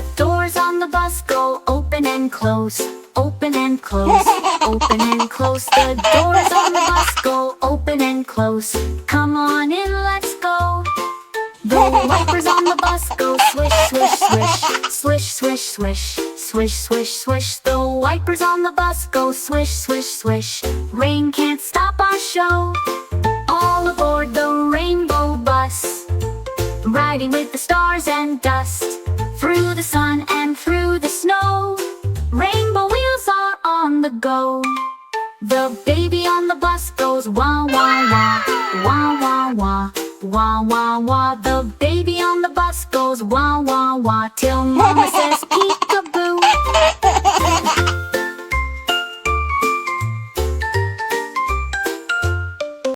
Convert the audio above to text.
The doors on the bus go open and close, open and close, open and close. The doors on the bus go open and close. Come on in, let's go. The wipers on the bus go swish, swish, swish, swish, swish, swish, swish, swish, swish. The wipers on the bus go swish, swish, swish. Rain can't stop our show. All aboard the rainbow bus, riding with the stars and dust, through the sun and through the snow. Rainbow wheels are on the go. The baby on the bus goes wah, wah, wah, wah, wah, wah, wah, wah, wah. The baby on the bus goes wah, wah, wah, till Mama says peek-a-boo.